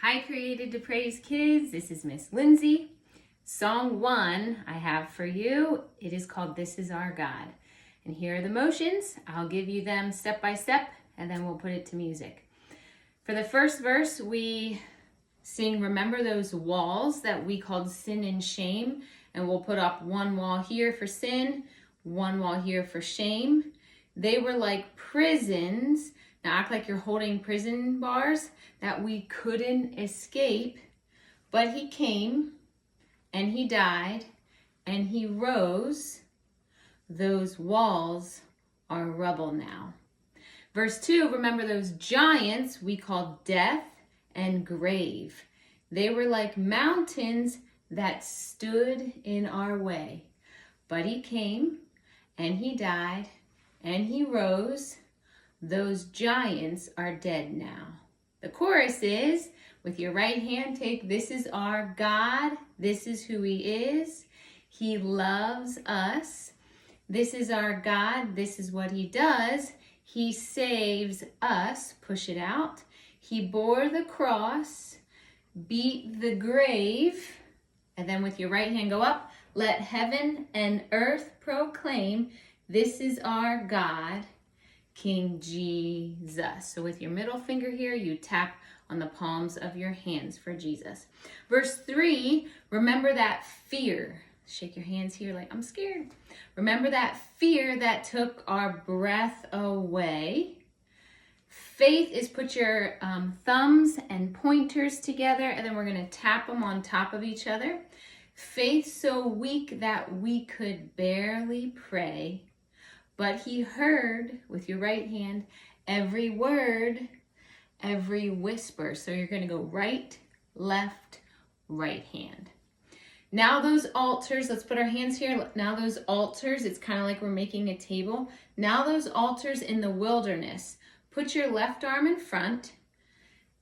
Hi, Created to Praise kids. This is Miss Lindsay. Song 1 I have for you. It is called This Is Our God. And here are the motions. I'll give you them step by step, and then we'll put it to music. For the first verse, we sing Remember Those Walls that we called sin and shame. And we'll put up one wall here for sin, one wall here for shame. They were like prisons. Now act like you're holding prison bars that we couldn't escape. But he came and he died and he rose. Those walls are rubble now. Verse 2, remember those giants we called death and grave. They were like mountains that stood in our way. But he came and he died and he rose. Those giants are dead now. The chorus is, with your right hand, take This Is Our God. This is who he is. He loves us. This is our God. This is what he does. He saves us. Push it out. He bore the cross, beat the grave. And then with your right hand, go up. Let heaven and earth proclaim, this is our God, King Jesus. So with your middle finger here, you tap on the palms of your hands for Jesus. Verse 3, remember that fear. Shake your hands here like, I'm scared. Remember that fear that took our breath away. Faith is put your thumbs and pointers together, and then we're going to tap them on top of each other. Faith so weak that we could barely pray, but he heard, with your right hand, every word, every whisper. So you're going to go right, left, right hand. Now those altars, let's put our hands here. Now those altars, it's kind of like we're making a table. Now those altars in the wilderness. Put your left arm in front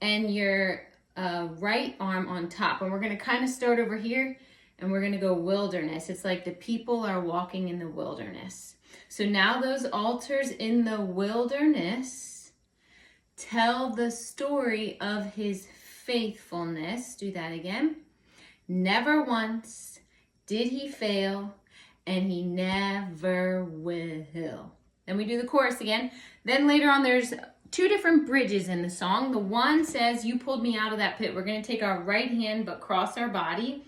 and your right arm on top. And we're going to kind of start over here and we're going to go wilderness. It's like the people are walking in the wilderness. So now those altars in the wilderness tell the story of his faithfulness. Do that again. Never once did he fail, and he never will. Then we do the chorus again. Then later on, there's two different bridges in the song. The one says, you pulled me out of that pit. We're going to take our right hand but cross our body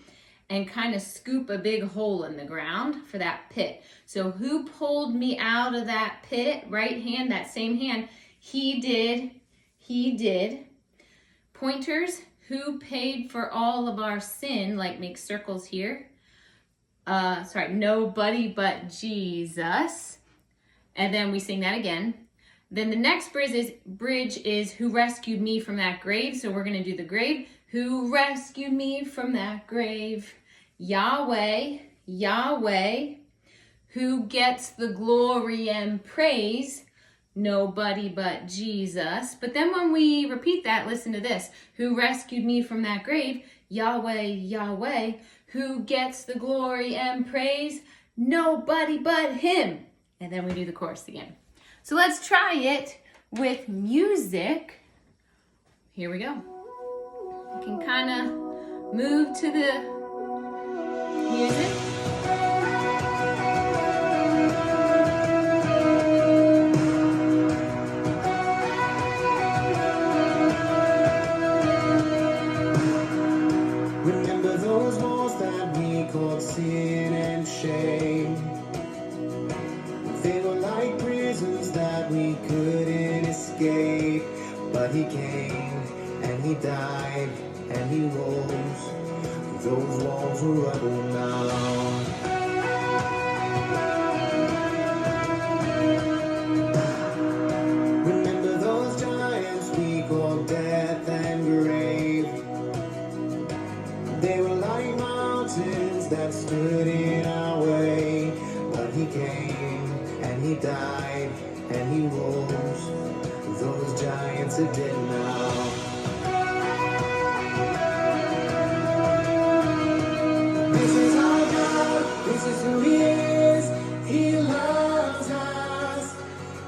and kind of scoop a big hole in the ground for that pit. So who pulled me out of that pit? Right hand, that same hand. He did. He did. Pointers, who paid for all of our sin? Like make circles here. Nobody but Jesus. And then we sing that again. Then the next bridge is who rescued me from that grave. So we're going to do the grave. Who rescued me from that grave? Yahweh, Yahweh. Who gets the glory and praise? Nobody but Jesus. But then when we repeat that, listen to this. Who rescued me from that grave? Yahweh, Yahweh. Who gets the glory and praise? Nobody but him. And then we do the chorus again. So let's try it with music. Here we go. You can kind of move to the music. Remember those walls that we called sin and shame. They were like prisons that we couldn't escape. But he came and he died and he rose. Those walls are rubble now. Remember those giants we called death and grave. They were like mountains that stood in our way. But he came and he died and he rose. Those giants are dead now. This is our God, this is who he is. He loves us.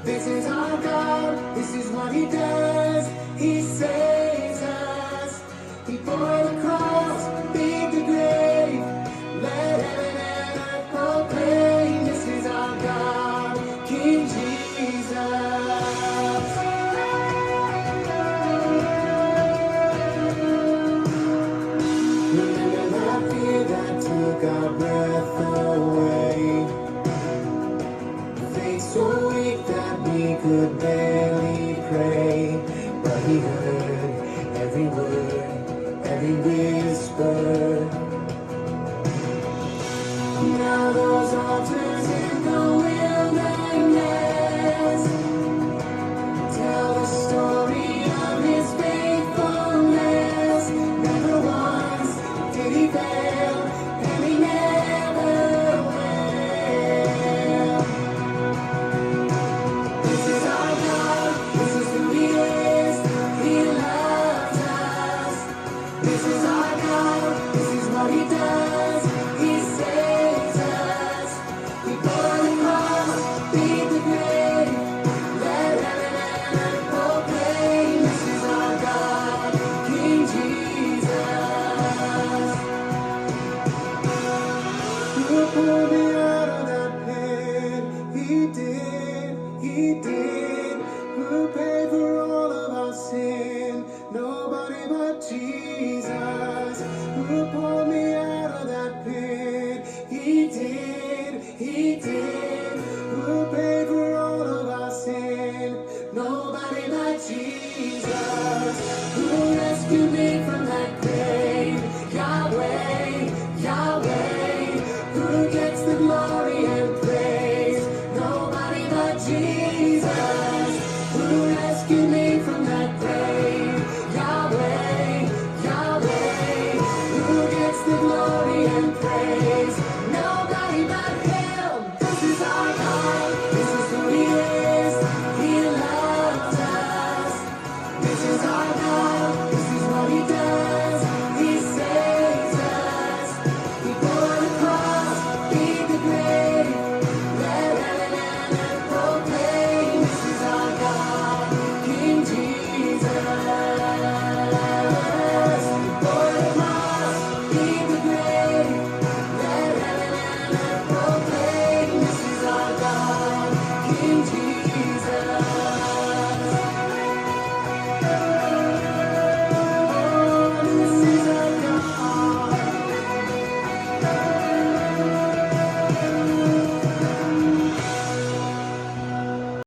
This is our God, this is what he does. He saves us. He bore the cross, beat the grave. Let heaven and earth proclaim, this is our God, King Jesus. Remember that fear that took our breath away. Faith so weak that we could barely pray, but he heard every word, every whisper. Now those altars in the wilderness tell the story of his faithfulness. Never once did he fail, and he never will. This is our God, this is who he is, he loves us. This is our God, this is what he does, he saves us. He bore the cross, beat the grave, let heaven and earth proclaim, this is our God, King Jesus. Who pulled me out of that pit? He did, he did. Who paid for all of our sin? Nobody but Jesus. Who pulled me out of that pit? He did, he did. Who paid for all of our sin? Nobody but Jesus. Who rescued me from that grave? Yahweh, Yahweh. Who gets the glory and praise? Nobody but Jesus. Who rescued me from that grave? Yahweh, Yahweh. Who gets the glory and praise? Nobody but him. This is our God, this is who he is, he loves us. This is our God, this is what he does, he saves us. He bore the cross, beat the grave, let heaven and earth proclaim, this is our God, King Jesus.